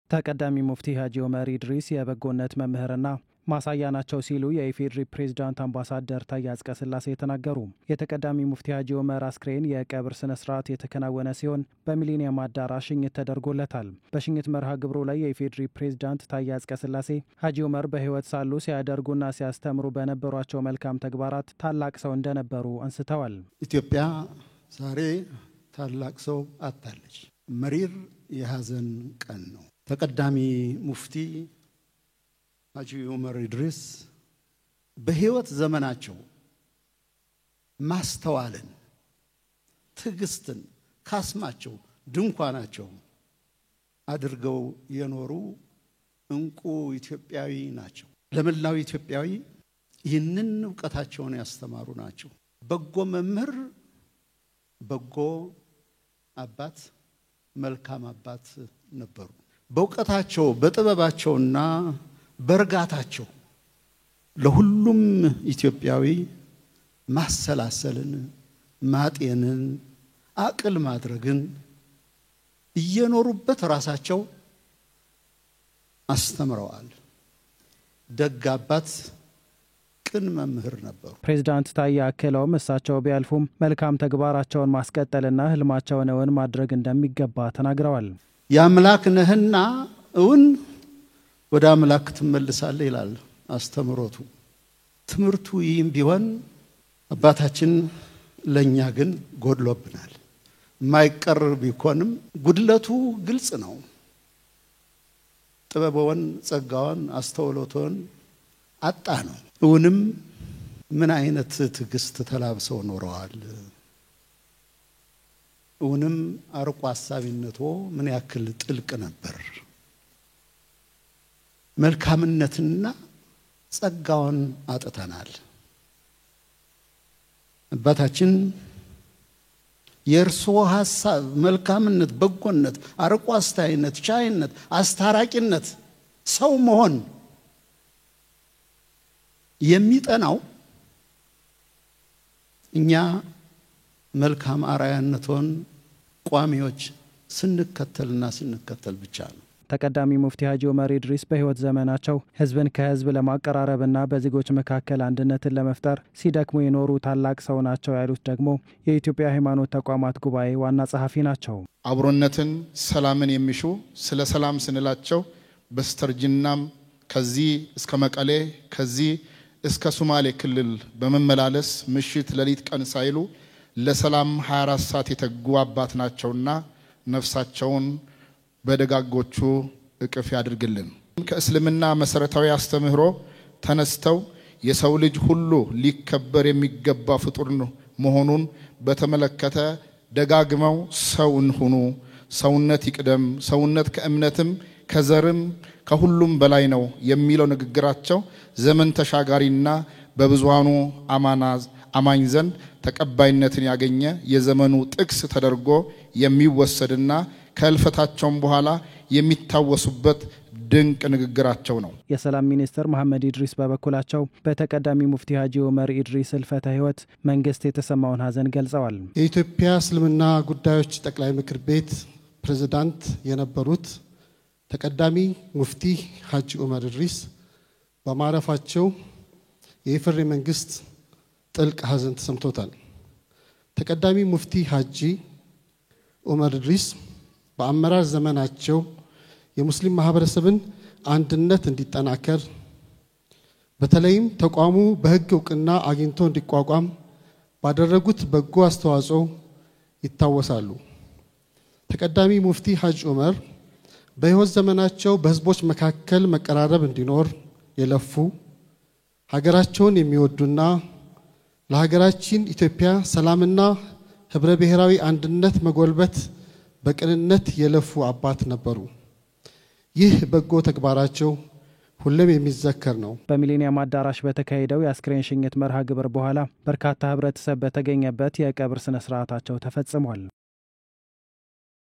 ተቀዳሚ ሙፍቲ ሀጂ ዑመር ኢድሪስ የበጎነት መምህርና ማሳያ ናቸው ሲሉ የኢፌዴሪ ፕሬዝዳንት አምባሳደር ታዬ አጽቀሥላሴ ተናገሩ። የተቀዳሚ ሙፍቲ ሀጂ ዑመር አስክሬን የቀብር ስነ ስርዓት የተከናወነ ሲሆን በሚሊኒየም አዳራሽ ሽኝት ተደርጎለታል። በሽኝት መርሃ ግብሩ ላይ የኢፌዴሪ ፕሬዝዳንት ታዬ አጽቀሥላሴ ሀጂ ዑመር በህይወት ሳሉ ሲያደርጉና ሲያስተምሩ በነበሯቸው መልካም ተግባራት ታላቅ ሰው እንደነበሩ አንስተዋል። ኢትዮጵያ ዛሬ ታላቅ ሰው አጣለች። መሪር የሐዘን ቀን ነው። ተቀዳሚ ሙፍቲ ሀጂ ዑመር ኢድሪስ በህይወት ዘመናቸው ማስተዋልን፣ ትዕግስትን ካስማቸው ድንኳናቸው አድርገው የኖሩ እንቁ ኢትዮጵያዊ ናቸው። ለመላው ኢትዮጵያዊ ይህንን ዕውቀታቸውን ያስተማሩ ናቸው። በጎ መምህር፣ በጎ አባት፣ መልካም አባት ነበሩ። በእውቀታቸው በጥበባቸውና በርጋታቸው ለሁሉም ኢትዮጵያዊ ማሰላሰልን፣ ማጤንን፣ አቅል ማድረግን እየኖሩበት ራሳቸው አስተምረዋል። ደግ አባት፣ ቅን መምህር ነበሩ። ፕሬዝዳንት ታዬ አክለውም እሳቸው ቢያልፉም መልካም ተግባራቸውን ማስቀጠልና ህልማቸውን እውን ማድረግ እንደሚገባ ተናግረዋል። የአምላክ ነህና እውን ወደ አምላክ ትመለሳለህ ይላል አስተምሮቱ። ትምህርቱ ይህም ቢሆን አባታችን ለኛ ግን ጎድሎብናል። ማይቀር ቢሆንም ጉድለቱ ግልጽ ነው። ጥበበውን፣ ጸጋውን፣ አስተውሎቱን አጣ ነው። እውንም ምን አይነት ትዕግስት ተላብሰው ኖረዋል? እውንም አርቆ ሐሳቢነቱ ምን ያክል ጥልቅ ነበር? መልካምነትና ጸጋውን አጥተናል። አባታችን የእርሱ ሐሳብ፣ መልካምነት፣ በጎነት፣ አርቆ አስተዋይነት፣ ቻይነት፣ አስታራቂነት፣ ሰው መሆን የሚጠናው እኛ መልካም አርአያነቱን ቋሚዎች ስንከተልና ስንከተል ብቻ ነው። ተቀዳሚ ሙፍቲ ሀጂ ዑመር ኢድሪስ በህይወት ዘመናቸው ህዝብን ከህዝብ ለማቀራረብና በዜጎች መካከል አንድነትን ለመፍጠር ሲደክሙ የኖሩ ታላቅ ሰው ናቸው ያሉት ደግሞ የኢትዮጵያ ሃይማኖት ተቋማት ጉባኤ ዋና ጸሐፊ ናቸው። አብሮነትን፣ ሰላምን የሚሹ ስለ ሰላም ስንላቸው በስተርጅናም ከዚህ እስከ መቀሌ ከዚህ እስከ ሶማሌ ክልል በመመላለስ ምሽት ሌሊት ቀን ሳይሉ ለሰላም 24 ሰዓት የተጉ አባት ናቸውና ነፍሳቸውን በደጋጎቹ እቅፍ ያድርግልን። ከእስልምና መሰረታዊ አስተምህሮ ተነስተው የሰው ልጅ ሁሉ ሊከበር የሚገባ ፍጡር መሆኑን በተመለከተ ደጋግመው ሰውን ሁኑ፣ ሰውነት ይቅደም፣ ሰውነት ከእምነትም ከዘርም ከሁሉም በላይ ነው የሚለው ንግግራቸው ዘመን ተሻጋሪና በብዙሃኑ አማኝ ዘንድ ተቀባይነትን ያገኘ የዘመኑ ጥቅስ ተደርጎ የሚወሰድና ከልፈታቸውም በኋላ የሚታወሱበት ድንቅ ንግግራቸው ነው። የሰላም ሚኒስትር መሐመድ ኢድሪስ በበኩላቸው በተቀዳሚ ሙፍቲ ሀጂ ዑመር ኢድሪስ ህልፈተ ህይወት መንግስት የተሰማውን ሀዘን ገልጸዋል። የኢትዮጵያ እስልምና ጉዳዮች ጠቅላይ ምክር ቤት ፕሬዝዳንት የነበሩት ተቀዳሚ ሙፍቲ ሀጂ ዑመር ኢድሪስ በማረፋቸው የኢፌዴሪ መንግስት ጥልቅ ሀዘን ተሰምቶታል። ተቀዳሚ ሙፍቲ ሀጂ ዑመር ኢድሪስ በአመራር ዘመናቸው የሙስሊም ማህበረሰብን አንድነት እንዲጠናከር በተለይም ተቋሙ በህግ እውቅና አግኝቶ እንዲቋቋም ባደረጉት በጎ አስተዋጽኦ ይታወሳሉ። ተቀዳሚ ሙፍቲ ሀጂ ዑመር በህይወት ዘመናቸው በህዝቦች መካከል መቀራረብ እንዲኖር የለፉ ሀገራቸውን የሚወዱና ለሀገራችን ኢትዮጵያ ሰላምና ህብረ ብሔራዊ አንድነት መጎልበት በቅንነት የለፉ አባት ነበሩ። ይህ በጎ ተግባራቸው ሁሌም የሚዘከር ነው። በሚሊኒየም አዳራሽ በተካሄደው የአስክሬን ሽኝት መርሃ ግብር በኋላ በርካታ ህብረተሰብ በተገኘበት የቀብር ስነ ስርዓታቸው ተፈጽሟል።